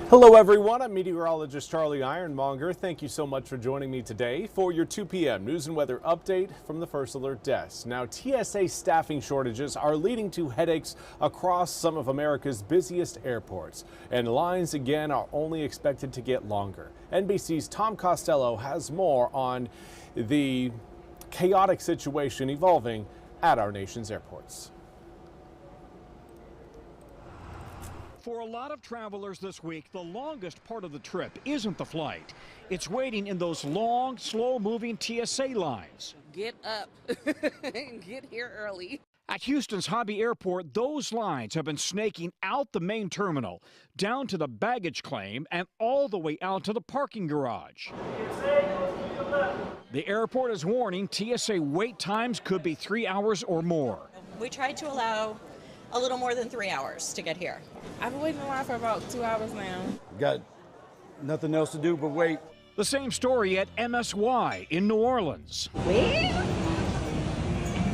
Hello everyone, I'm meteorologist Charlie Ironmonger. Thank you so much for joining me today for your 2 p.m. news and weather update from the First Alert Desk. Now, TSA staffing shortages are leading to headaches across some of America's busiest airports, and lines again are only expected to get longer. NBC's Tom Costello has more on the chaotic situation evolving at our nation's airports. For a lot of travelers this week, the longest part of the trip isn't the flight. It's waiting in those long, slow-moving TSA lines. Get up and get here early. At Houston's Hobby Airport, those lines have been snaking out the main terminal, down to the baggage claim, and all the way out to the parking garage. The airport is warning TSA wait times could be 3 hours or more. We tried to allow a little more than 3 hours to get here. I've been waiting in line for about 2 hours now. Got nothing else to do but wait. The same story at MSY in New Orleans. Well,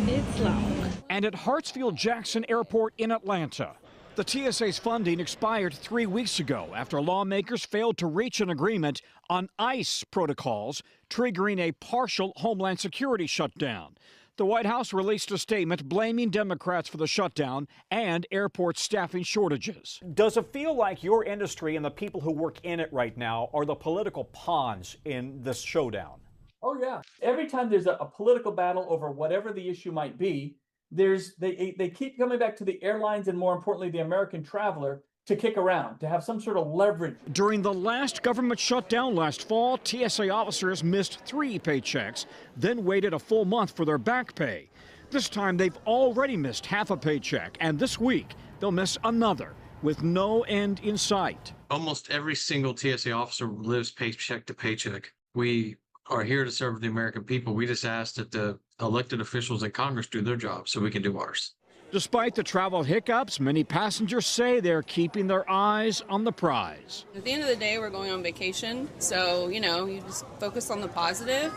it's long. And at Hartsfield-Jackson Airport in Atlanta. The TSA's funding expired 3 weeks ago after lawmakers failed to reach an agreement on ICE protocols, triggering a partial Homeland Security shutdown. The White House released a statement blaming Democrats for the shutdown and airport staffing shortages. Does it feel like your industry and the people who work in it right now are the political pawns in this showdown? Oh, yeah. Every time there's a political battle over whatever the issue might be, they keep coming back to the airlines and, more importantly, the American traveler to kick around, to have some sort of leverage. During the last government shutdown last fall, TSA officers missed 3 paychecks, then waited a full month for their back pay. This time they've already missed half a paycheck, and this week they'll miss another with no end in sight. Almost every single TSA officer lives paycheck to paycheck. We are here to serve the American people. We just ask that the elected officials in Congress do their job so we can do ours. Despite the travel hiccups, many passengers say they're keeping their eyes on the prize. At the end of the day, we're going on vacation, so, you just focus on the positive.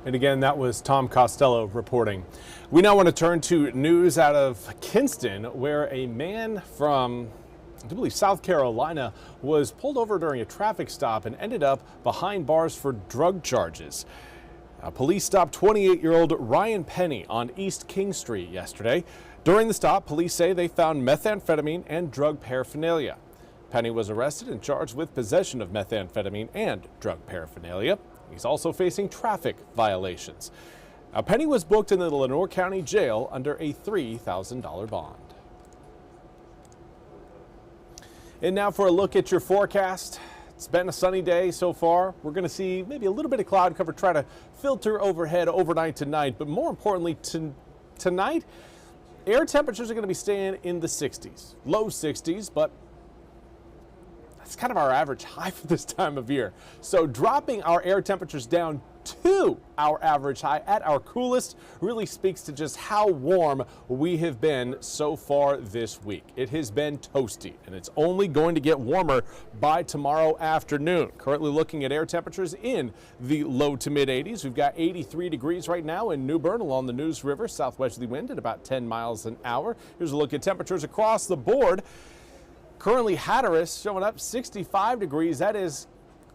And again, that was Tom Costello reporting. We now want to turn to news out of Kinston, where a man from, I believe, South Carolina was pulled over during a traffic stop and ended up behind bars for drug charges. Police stopped 28-year-old Ryan Penny on East King Street yesterday. During the stop, police say they found methamphetamine and drug paraphernalia. Penny was arrested and charged with possession of methamphetamine and drug paraphernalia. He's also facing traffic violations. Penny was booked in the Lenoir County Jail under a $3,000 bond. And now for a look at your forecast. It's been a sunny day so far. We're going to see maybe a little bit of cloud cover try to filter overhead overnight tonight. But more importantly, tonight, air temperatures are going to be staying in the 60s, low 60s, but that's kind of our average high for this time of year. So dropping our air temperatures down to our average high at our coolest really speaks to just how warm we have been so far this week. It has been toasty, and it's only going to get warmer by tomorrow afternoon. Currently looking at air temperatures in the low to mid 80s. We've got 83 degrees right now in New Bern along the Neuse River, southwesterly wind at about 10 miles an hour. Here's a look at temperatures across the board. Currently Hatteras showing up 65 degrees. That is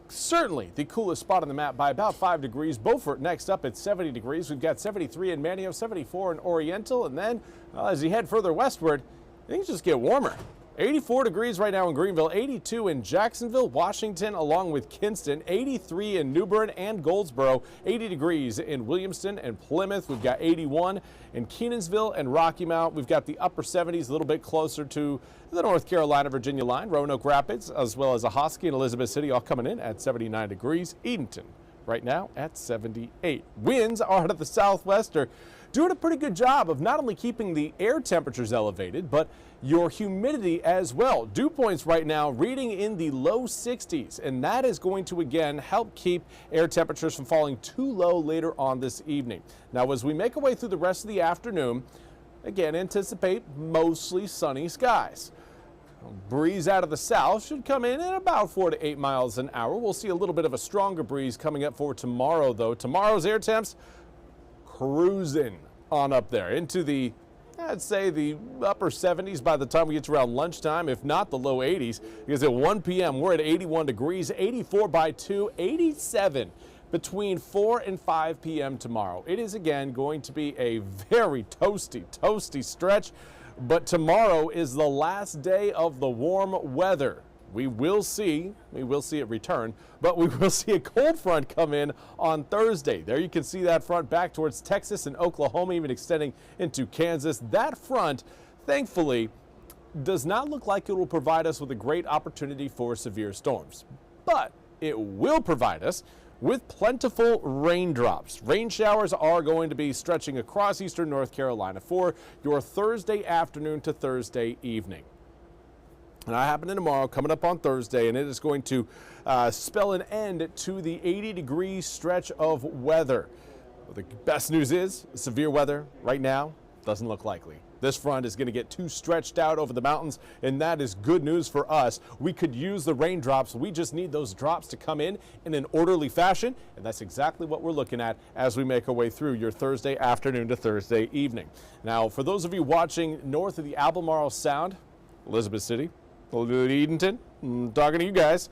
certainly the coolest spot on the map by about 5 degrees. Beaufort next up at 70 degrees. We've got 73 in Manio, 74 in Oriental, and then as you head further westward, things just get warmer. 84 degrees right now in Greenville, 82 in Jacksonville, Washington, along with Kinston, 83 in New Bern and Goldsboro, 80 degrees in Williamston and Plymouth. We've got 81 in Kenansville and Rocky Mount. We've got the upper 70s, a little bit closer to the North Carolina-Virginia line. Roanoke Rapids, as well as Ahoskie and Elizabeth City, all coming in at 79 degrees. Edenton right now at 78. Winds are out of the southwest are doing a pretty good job of not only keeping the air temperatures elevated, but your humidity as well. Dew points right now reading in the low 60s, and that is going to again help keep air temperatures from falling too low later on this evening. Now, as we make our way through the rest of the afternoon, again, anticipate mostly sunny skies. Breeze out of the south should come in at about 4 to 8 miles an hour. We'll see a little bit of a stronger breeze coming up for tomorrow, though. Tomorrow's air temps cruising on up there into the I'd say the upper 70s by the time we get to around lunchtime, if not the low 80s, because at 1 p.m. we're at 81 degrees, 84 by 2, 87 between 4 and 5 p.m. tomorrow. It is again going to be a very toasty stretch, but tomorrow is the last day of the warm weather. We will see it return, but we will see a cold front come in on Thursday. There you can see that front back towards Texas and Oklahoma, even extending into Kansas. That front, thankfully, does not look like it will provide us with a great opportunity for severe storms, but it will provide us with plentiful raindrops. Rain showers are going to be stretching across eastern North Carolina for your Thursday afternoon to Thursday evening. And I happen tomorrow, coming up on Thursday, and it is going to spell an end to the 80-degree stretch of weather. Well, the best news is severe weather right now doesn't look likely. This front is going to get too stretched out over the mountains, and that is good news for us. We could use the raindrops. We just need those drops to come in an orderly fashion, and that's exactly what we're looking at as we make our way through your Thursday afternoon to Thursday evening. Now, for those of you watching north of the Albemarle Sound, Elizabeth City, Edenton, I'm talking to you guys,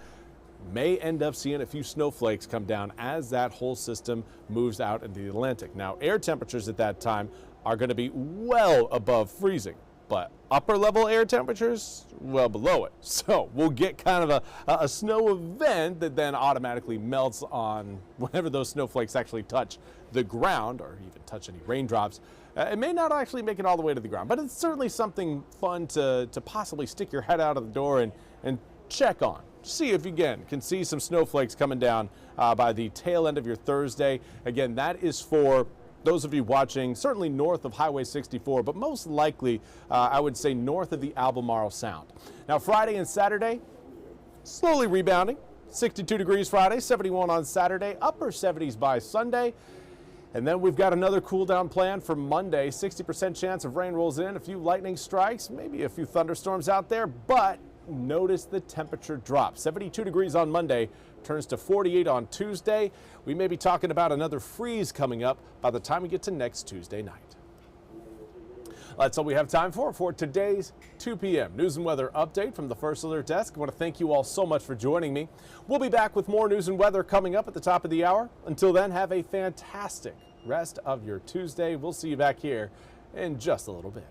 may end up seeing a few snowflakes come down as that whole system moves out into the Atlantic. Now, air temperatures at that time are going to be well above freezing, but upper level air temperatures well below it. So we'll get kind of a snow event that then automatically melts on whenever those snowflakes actually touch the ground or even touch any raindrops. It may not actually make it all the way to the ground, but it's certainly something fun to possibly stick your head out of the door and check on. See if you, again, can see some snowflakes coming down by the tail end of your Thursday. Again, that is for those of you watching certainly north of Highway 64, but most likely, I would say north of the Albemarle Sound. Now, Friday and Saturday, slowly rebounding. 62 degrees Friday, 71 on Saturday, upper 70s by Sunday. And then we've got another cool down plan for Monday. 60% chance of rain rolls in, a few lightning strikes, maybe a few thunderstorms out there, but notice the temperature drop. 72 degrees on Monday, turns to 48 on Tuesday. We may be talking about another freeze coming up by the time we get to next Tuesday night. That's all we have time for today's 2 p.m. news and weather update from the First Alert Desk. I want to thank you all so much for joining me. We'll be back with more news and weather coming up at the top of the hour. Until then, have a fantastic rest of your Tuesday. We'll see you back here in just a little bit.